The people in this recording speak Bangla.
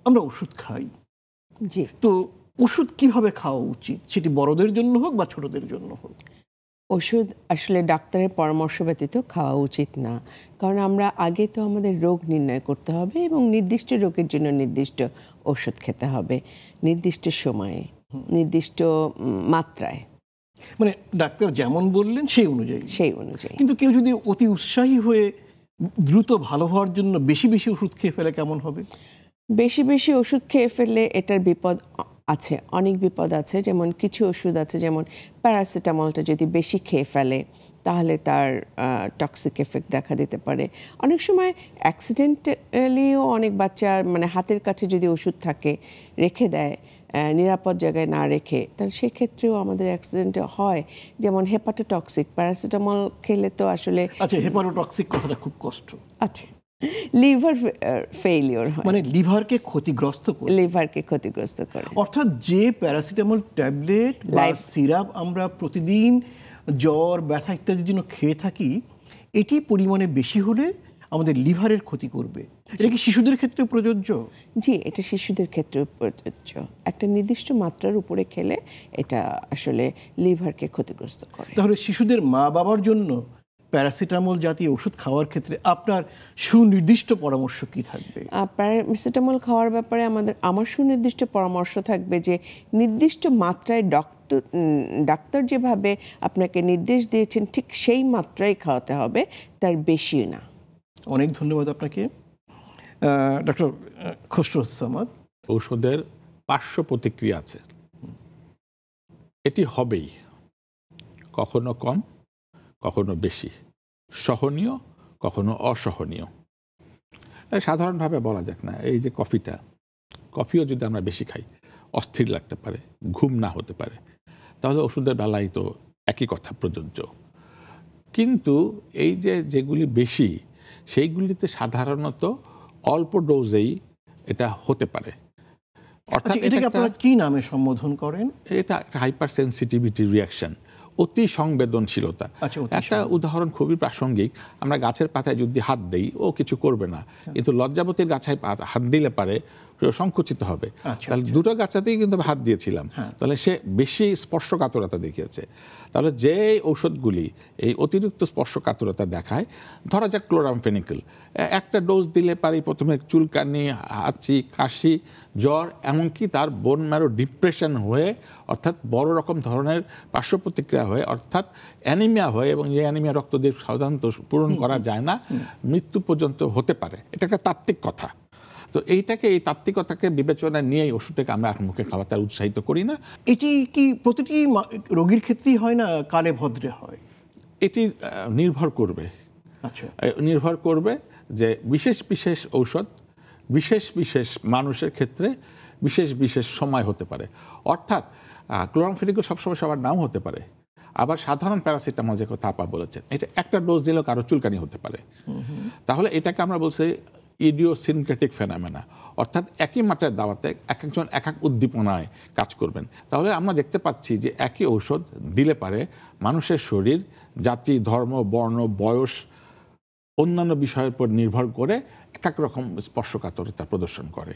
আমরা ওষুধ খাই, জি, তো ওষুধ কিভাবে খাওয়া উচিত, সেটি বড়দের জন্য হোক বা ছোটদের জন্য হোক? ওষুধ আসলে ডাক্তারের পরামর্শ ব্যতীত খাওয়া উচিত না, কারণ আমরা আগে তো আমাদের রোগ নির্ণয় করতে হবে এবং নির্দিষ্ট রোগের জন্য নির্দিষ্ট ওষুধ খেতে হবে, নির্দিষ্ট সময়ে, নির্দিষ্ট মাত্রায়, মানে ডাক্তার যেমন বললেন সেই অনুযায়ী। সেই অনুযায়ী। কিন্তু কেউ যদি অতি উৎসাহী হয়ে দ্রুত ভালো হওয়ার জন্য বেশি বেশি ওষুধ খেয়ে ফেলে কেমন হবে? বেশি বেশি ওষুধ খেয়ে ফেললে এটার বিপদ আছে, অনেক বিপদ আছে। যেমন কিছু ওষুধ আছে, যেমন প্যারাসিটামলটা যদি বেশি খেয়ে ফেলে তাহলে তার টক্সিক এফেক্ট দেখা দিতে পারে। অনেক সময় অ্যাক্সিডেন্টালিও অনেক বাচ্চা মানে হাতের কাছে যদি ওষুধ থাকে রেখে দেয় নিরাপদ জায়গায় না রেখে, তাহলে সেক্ষেত্রেও আমাদের অ্যাক্সিডেন্ট হয়। যেমন হেপাটোটক্সিক প্যারাসিটামল খেলে তো আসলে আচ্ছা, হেপাটোটক্সিক কথাটা খুব কষ্ট। আচ্ছা, লিভার ফেইলিওর হয়, মানে লিভারকে ক্ষতিগ্রস্ত করে, লিভারকে ক্ষতিগ্রস্ত করে। অর্থাৎ যে প্যারাসিটামল ট্যাবলেট বা লাইফ সিরাপ আমরা প্রতিদিন জ্বর ব্যথা ইত্যাদির জন্য খেয়ে থাকি, এটি পরিমাণে বেশি হলে আমাদের লিভারের ক্ষতি করবে। এটা কি শিশুদের ক্ষেত্রে প্রযোজ্য? জি, এটা শিশুদের ক্ষেত্রে প্রযোজ্য। একটা নির্দিষ্ট মাত্রার উপরে খেলে এটা আসলে লিভারকে ক্ষতিগ্রস্ত করে। তাহলে শিশুদের মা বাবার জন্য প্যারাসিটামল জাতীয় ওষুধ খাওয়ার ক্ষেত্রে আপনার সুনির্দিষ্ট পরামর্শ কি থাকবে? প্যারাসিটামল খাওয়ার ব্যাপারে আমার সুনির্দিষ্ট পরামর্শ থাকবে যে নির্দিষ্ট মাত্রায় ডাক্তার যেভাবে আপনাকে নির্দেশ দিয়েছেন ঠিক সেই মাত্রায় খাওয়াতে হবে, তার বেশি না। অনেক ধন্যবাদ আপনাকে ডক্টর খসরুজ্জামান। ঔষধের পার্শ্ব প্রতিক্রিয়া আছে, এটি হবেই, কখনো কম কখনো বেশি, সহনীয় কখনো অসহনীয়। সাধারণভাবে বলা যাক না, এই যে কফিও যদি আমরা বেশি খাই অস্থির লাগতে পারে, ঘুম না হতে পারে, তাহলে ওষুধের বেলায় তো একই কথা প্রযোজ্য। কিন্তু এই যেগুলি বেশি, সেইগুলিতে সাধারণত অল্প ডোজেই এটা হতে পারে। অর্থাৎ এটাকে আপনারা কি নামে সম্বোধন করেন? এটা একটা হাইপার সেন্সিটিভিটি রিয়াকশন, অতি সংবেদনশীলতা। একটা উদাহরণ খুবই প্রাসঙ্গিক, আমরা গাছের পাতায় যদি হাত দেই ও কিছু করবে না, কিন্তু লজ্জাবতীর গাছায় হাত দিলে পারে সংকুচিত হবে। তাহলে দুটো গাছাতেই কিন্তু হাত দিয়েছিলাম, তাহলে সে বেশি স্পর্শকাতরতা দেখিয়েছে। তাহলে যে ঔষধগুলি এই অতিরিক্ত স্পর্শকাতরতা দেখায়, ধরা যাক ক্লোরামফেনিকল, একটা ডোজ দিলে পারে প্রথমে চুলকানি, হাঁচি, কাশি, জ্বর, এমনকি তার বোন ম্যারো ডিপ্রেশন হয়ে, অর্থাৎ বড় রকম ধরনের পার্শ্ব প্রতিক্রিয়া হয়ে, অর্থাৎ অ্যানিমিয়া হয়ে, এবং যে অ্যানিমিয়া রক্ত দিয়ে সাধারণত পূরণ করা যায় না, মৃত্যু পর্যন্ত হতে পারে। এটা একটা তাত্ত্বিক কথা। তো এই তাত্ত্বিকতাকে বিবেচনায় নিয়ে এই ওষুধটাকে আমরা এখন মুখে খাওয়াতে উৎসাহিত করি না। এটি কি প্রতিটি রোগীর ক্ষেত্রেই হয় না কালে ভদ্রে হয়? এটি নির্ভর করবে যে বিশেষ বিশেষ ঔষধ বিশেষ বিশেষ মানুষের ক্ষেত্রে বিশেষ বিশেষ সময় হতে পারে। অর্থাৎ ক্লোরামফেনিকল সবসময় সবার নাও হতে পারে, আবার সাধারণ প্যারাসিটামল যে কথা আপা বলেছেন, এটা একটা ডোজ দিলেও কারো চুলকানি হতে পারে। তাহলে এটাকে আমরা বলছি ইডিওসিনক্রেটিক ফেনোমেনা, অর্থাৎ একই মাত্রার দাওয়াতে এক একজন এক এক উদ্দীপনায় কাজ করবেন। তাহলে আমরা দেখতে পাচ্ছি যে একই ঔষধ দিলে পারে মানুষের শরীর, জাতি, ধর্ম, বর্ণ, বয়স, অন্যান্য বিষয়ের উপর নির্ভর করে এক এক রকম স্পর্শকাতরতা প্রদর্শন করে।